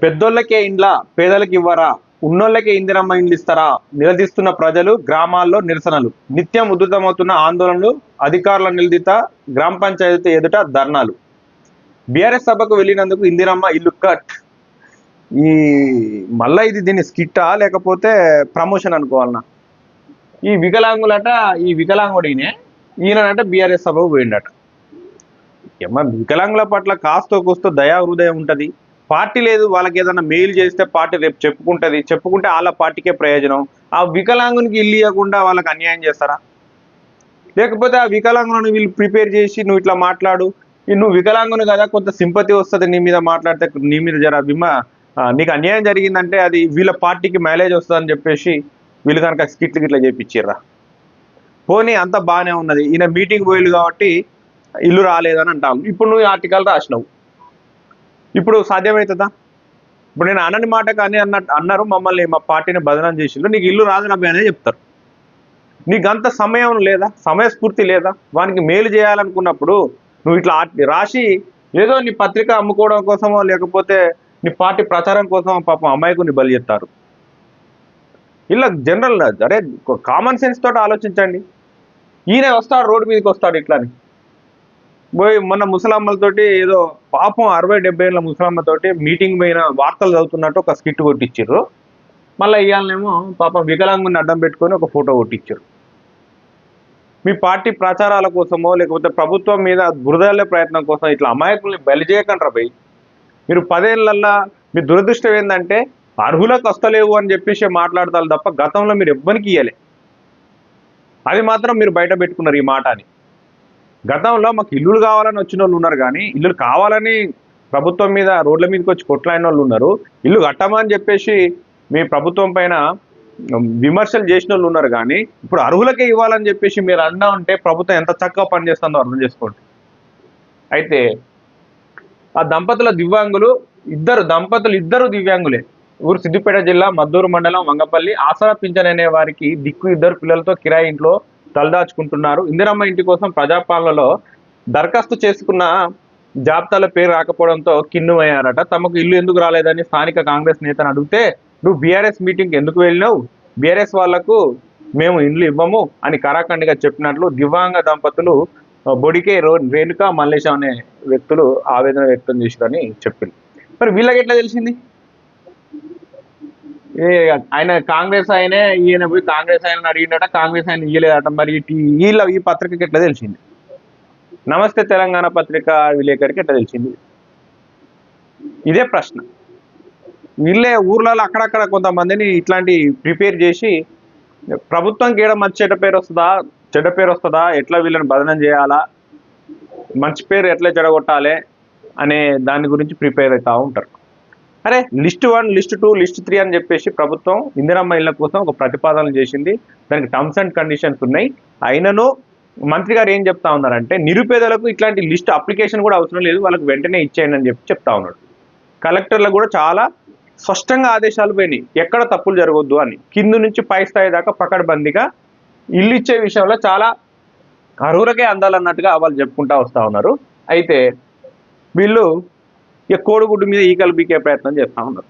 పెద్దోళ్ళకే ఇండ్ల పేదలకు ఇవ్వరా, ఉన్నోళ్ళకే ఇందిరమ్మ ఇండ్లు ఇస్తారా నిలదీస్తున్న ప్రజలు, గ్రామాల్లో నిరసనలు, నిత్యం ఉధృతమవుతున్న ఆందోళనలు, అధికారుల నిలదీత, గ్రామ పంచాయతీ ఎదుట ధర్నాలు. బీఆర్ఎస్ సభకు వెళ్ళినందుకు ఇందిరమ్మ ఇల్లు కట్. ఈ మళ్ళా ఇది దీన్ని స్కిట్టా లేకపోతే ప్రమోషన్ అనుకోవాలన్నా? ఈ వికలాంగులట, ఈ వికలాంగుడు ఈయనట బీఆర్ఎస్ సభకు పోయిండట. ఏమన్నా వికలాంగుల పట్ల కాస్తో కూస్తో దయా హృదయం ఉంటుంది. పార్టీ లేదు, వాళ్ళకి ఏదైనా మెయిల్ చేస్తే పార్టీ రేపు చెప్పుకుంటుంది, చెప్పుకుంటే వాళ్ళ పార్టీకే ప్రయోజనం. ఆ వికలాంగునికి ఇల్లు ఇవ్వకుండా వాళ్ళకి అన్యాయం చేస్తారా? లేకపోతే ఆ వికలాంగులను వీళ్ళు ప్రిపేర్ చేసి నువ్వు ఇట్లా మాట్లాడు, నువ్వు వికలాంగుని కదా, కొంత సింపతి వస్తుంది నీ మీద మాట్లాడితే, నీ మీద జర నీకు అన్యాయం జరిగిందంటే అది వీళ్ళ పార్టీకి మైలేజ్ వస్తుందని చెప్పేసి వీళ్ళు కనుక స్కిట్లు ఇట్లా చేపించారా? పోనీ అంత బాగానే ఉన్నది, ఈయన మీటింగ్ పోయిలు కాబట్టి ఇల్లు రాలేదని అంటావు. ఇప్పుడు నువ్వు ఆర్టికల్ రాసినావు, ఇప్పుడు సాధ్యమవుతుందా? ఇప్పుడు నేను అనని మాట కానీ అన్నారు, మమ్మల్ని మా పార్టీని బదనాం చేసిండ్రు, నీకు ఇల్లు రాదునబ్బే అనేది చెప్తారు. నీకు అంత సమయం లేదా, సమయస్ఫూర్తి లేదా? వానికి మేలు చేయాలనుకున్నప్పుడు నువ్వు ఇట్లా రాసి ఏదో నీ పత్రిక అమ్ముకోవడం కోసమో లేకపోతే నీ పార్టీ ప్రచారం కోసమో పాపం అమాయకుని బలి చేస్తారు. ఇలా జనరల్ అరే కామన్ సెన్స్ తోటి ఆలోచించండి. ఈయన వస్తాడు, రోడ్డు మీదకి వస్తాడు ఇట్లాని పోయి. మొన్న ముసలమ్మలతోటి ఏదో పాపం 60-70 ఏళ్ళ ముసలమ్మతోటి మీటింగ్ పైన వార్తలు చదువుతున్నట్టు ఒక స్కిట్ కొట్టించారు. మళ్ళీ ఇవాళనేమో పాపం వికలాంగుని అడ్డం పెట్టుకొని ఒక ఫోటో కొట్టించారు. మీ పార్టీ ప్రచారాల కోసమో లేకపోతే ప్రభుత్వం మీద బురదల్లే ప్రయత్నం కోసం ఇట్లా అమాయకుల్ని బలి చేయకండి రా భయ్. మీరు 10 ఏళ్ళల్లో మీ దురదృష్టం ఏంటంటే అర్హులకు వస్తలేవు అని చెప్పేసి మాట్లాడతారు తప్ప గతంలో మీరు ఎవ్వరికి ఇయ్యలే. అది మాత్రం మీరు బయట పెట్టుకున్నారు ఈ మాట అని. గతంలో మాకు ఇల్లులు కావాలని వచ్చిన వాళ్ళు ఉన్నారు, కానీ ఇల్లులు కావాలని ప్రభుత్వం మీద రోడ్ల మీదకి వచ్చి కొట్లాడిన వాళ్ళు ఉన్నారు. ఇల్లు కట్టమని చెప్పేసి మీ ప్రభుత్వం పైన విమర్శలు చేసిన వాళ్ళు ఉన్నారు. కానీ ఇప్పుడు అర్హులకే ఇవ్వాలని చెప్పేసి మీరు అన్నా ఉంటే ప్రభుత్వం ఎంత చక్కగా పనిచేస్తుందో అర్థం చేసుకోండి. అయితే ఆ దంపతుల దివ్యాంగులు ఇద్దరు దివ్యాంగులే. ఊరు సిద్దిపేట జిల్లా మద్దూరు మండలం వంగపల్లి. ఆసరా పింఛన్ అనే వారికి దిక్కు 2 పిల్లలతో కిరాయి ఇంట్లో తలదాచుకుంటున్నారు. ఇందిరమ్మ ఇంటి కోసం ప్రజాపాలనలో దరఖాస్తు చేసుకున్న జాబితాల పేరు రాకపోవడంతో కిన్నుమయ్యారట. తమకు ఇల్లు ఎందుకు రాలేదని స్థానిక కాంగ్రెస్ నేతను అడిగితే, నువ్వు బీఆర్ఎస్ మీటింగ్కి ఎందుకు వెళ్ళినావు, బీఆర్ఎస్ వాళ్లకు మేము ఇండ్లు ఇవ్వము అని కరాఖండిగా చెప్పినట్లు దివ్యాంగ దంపతులు బొడికే రేణుక మల్లేశం అనే వ్యక్తులు ఆవేదన వ్యక్తం చేశారని చెప్పింది. మరి వీళ్ళకి ఎట్లా తెలిసింది? ఆయన కాంగ్రెస్ ఆయనే, ఈయన పోయి కాంగ్రెస్ ఆయన అడిగినట, కాంగ్రెస్ ఆయన ఇయ్యలేదట. మరి ఈ పత్రికకి ఎట్లా తెలిసింది? నమస్తే తెలంగాణ పత్రిక విలేకరికి ఎట్లా తెలిసింది? ఇదే ప్రశ్న. వీళ్ళే ఊర్లలో అక్కడక్కడ కొంతమందిని ఇట్లాంటి ప్రిపేర్ చేసి ప్రభుత్వం గీడ మంచి చెడ్డ పేరు వస్తుందా, ఎట్లా వీళ్ళని బదనం చేయాలా, మంచి పేరు ఎట్లా చెడగొట్టాలి అనే దాని గురించి ప్రిపేర్ అవుతూ ఉంటారు. అరే లిస్ట్ 1, లిస్ట్ 2, లిస్ట్ 3 అని చెప్పేసి ప్రభుత్వం ఇందిరమ్మ ఇళ్ల కోసం ఒక ప్రతిపాదన చేసింది. దానికి టర్మ్స్ అండ్ కండిషన్స్ ఉన్నాయి. అయినను మంత్రి గారు ఏం చెప్తా ఉన్నారంటే, నిరుపేదలకు ఇట్లాంటి లిస్ట్ అప్లికేషన్ కూడా అవసరం లేదు, వాళ్ళకి వెంటనే ఇచ్చేయండి అని చెప్తా ఉన్నాడు. కలెక్టర్లకు కూడా చాలా స్పష్టంగా ఆదేశాలు పోయినాయి, ఎక్కడ తప్పులు జరగొద్దు అని. కింద నుంచి పై స్థాయి దాకా పకడ్బందీగా ఇల్లు ఇచ్చే విషయంలో చాలా అర్హులకే అందాలన్నట్టుగా వాళ్ళు చెప్పుకుంటా వస్తూ ఉన్నారు. అయితే వీళ్ళు కోడిగుడ్డు మీద ఈకలు బీకే ప్రయత్నం చేస్తూ ఉన్నారు.